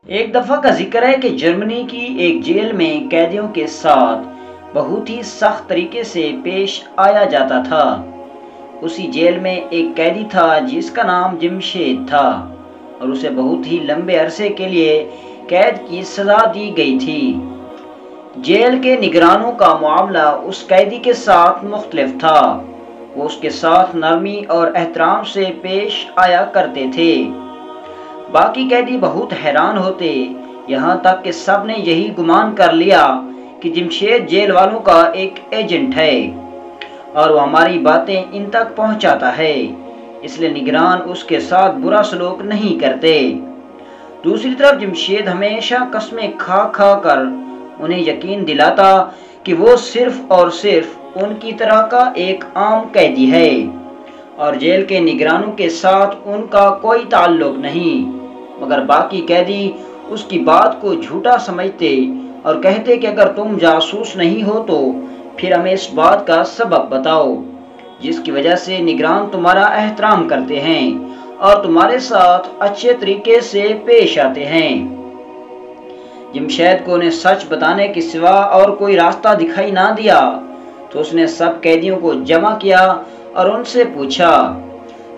ایک دفعہ کا ذکر ہے کہ جرمنی کی ایک جیل میں قیدیوں کے ساتھ بہت ہی سخت طریقے سے پیش آیا جاتا تھا۔ اسی جیل میں ایک قیدی تھا جس کا نام جمشید تھا اور اسے بہت ہی لمبے عرصے کے لیے قید کی سزا دی گئی تھی۔ جیل کے نگرانوں کا معاملہ اس قیدی کے ساتھ مختلف تھا۔ وہ اس کے ساتھ نرمی اور احترام سے پیش آیا کرتے تھے۔ باقی قیدی بہت حیران ہوتے، یہاں تک کہ سب نے یہی گمان کر لیا کہ جمشید جیل والوں کا ایک ایجنٹ ہے اور وہ ہماری باتیں ان تک پہنچاتا ہے، اس لیے نگران اس کے ساتھ برا سلوک نہیں کرتے۔ دوسری طرف جمشید ہمیشہ قسمیں کھا کھا کر انہیں یقین دلاتا کہ وہ صرف اور صرف ان کی طرح کا ایک عام قیدی ہے اور جیل کے نگرانوں کے ساتھ ان کا کوئی تعلق نہیں، مگر باقی قیدی اس کی بات کو جھوٹا سمجھتے اور کہتے کہ اگر تم جاسوس نہیں ہو تو پھر ہمیں اس بات کا سبب بتاؤ جس کی وجہ سے نگران تمہارا احترام کرتے ہیں اور تمہارے ساتھ اچھے طریقے سے پیش آتے ہیں۔ جمشید کو انہیں سچ بتانے کے سوا اور کوئی راستہ دکھائی نہ دیا تو اس نے سب قیدیوں کو جمع کیا اور ان سے پوچھا،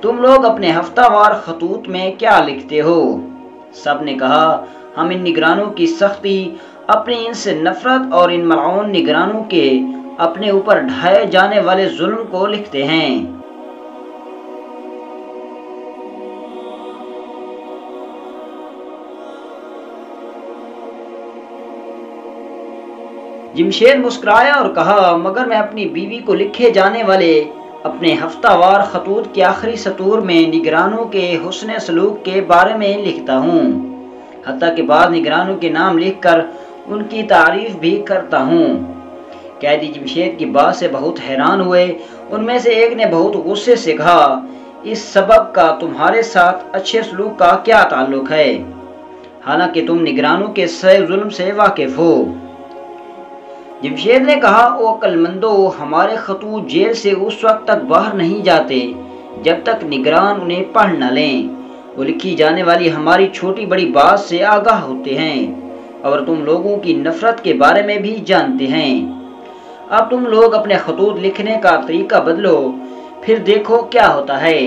تم لوگ اپنے ہفتہ وار خطوط میں کیا لکھتے ہو؟ سب نے کہا، ہم ان نگرانوں کی سختی، اپنی ان سے نفرت اور ان ملعون نگرانوں کے اپنے اوپر ڈھائے جانے والے ظلم کو لکھتے ہیں۔ جمشید مسکرایا اور کہا، مگر میں اپنی بیوی کو لکھے جانے والے اپنے ہفتہ وار خطوط کے آخری سطور میں نگرانوں کے حسن سلوک کے بارے میں لکھتا ہوں، حتیٰ کہ بعض نگرانوں کے نام لکھ کر ان کی تعریف بھی کرتا ہوں۔ قیدی جمشید کی بات سے بہت حیران ہوئے۔ ان میں سے ایک نے بہت غصے سے کہا، اس سبب کا تمہارے ساتھ اچھے سلوک کا کیا تعلق ہے، حالانکہ تم نگرانوں کے ظلم سے واقف ہو؟ جمشید نے کہا، او عقل مندو، ہمارے خطوط جیل سے اس وقت تک باہر نہیں جاتے جب تک نگران انہیں پڑھ نہ لیں۔ وہ لکھی جانے والی ہماری چھوٹی بڑی بات سے آگاہ ہوتے ہیں اور تم لوگوں کی نفرت کے بارے میں بھی جانتے ہیں۔ اب تم لوگ اپنے خطوط لکھنے کا طریقہ بدلو، پھر دیکھو کیا ہوتا ہے۔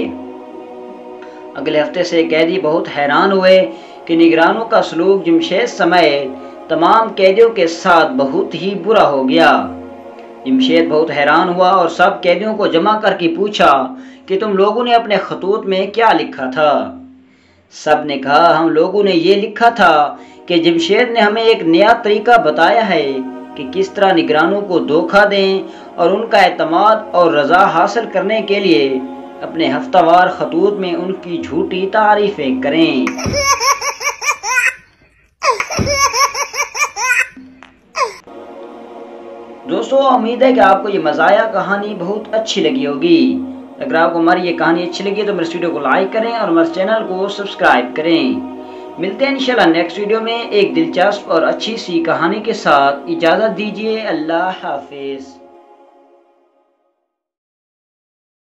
اگلے ہفتے سے قیدی بہت حیران ہوئے کہ نگرانوں کا سلوک جمشید سمیت تمام قیدیوں کے ساتھ بہت ہی برا ہو گیا۔ جمشید بہت حیران ہوا اور سب قیدیوں کو جمع کر کے پوچھا کہ تم لوگوں نے اپنے خطوط میں کیا لکھا تھا؟ سب نے کہا، ہم لوگوں نے یہ لکھا تھا کہ جمشید نے ہمیں ایک نیا طریقہ بتایا ہے کہ کس طرح نگرانوں کو دھوکہ دیں اور ان کا اعتماد اور رضا حاصل کرنے کے لیے اپنے ہفتہ وار خطوط میں ان کی جھوٹی تعریفیں کریں۔ دوستو، امید ہے کہ آپ کو یہ مزاحیہ کہانی بہت اچھی لگی ہوگی۔ اگر آپ کو ہماری یہ کہانی اچھی لگی تو میرے ویڈیو کو لائک کریں اور ہمارے چینل کو سبسکرائب کریں۔ ملتے ہیں انشاءاللہ نیکسٹ ویڈیو میں ایک دلچسپ اور اچھی سی کہانی کے ساتھ۔ اجازت دیجیے، اللہ حافظ۔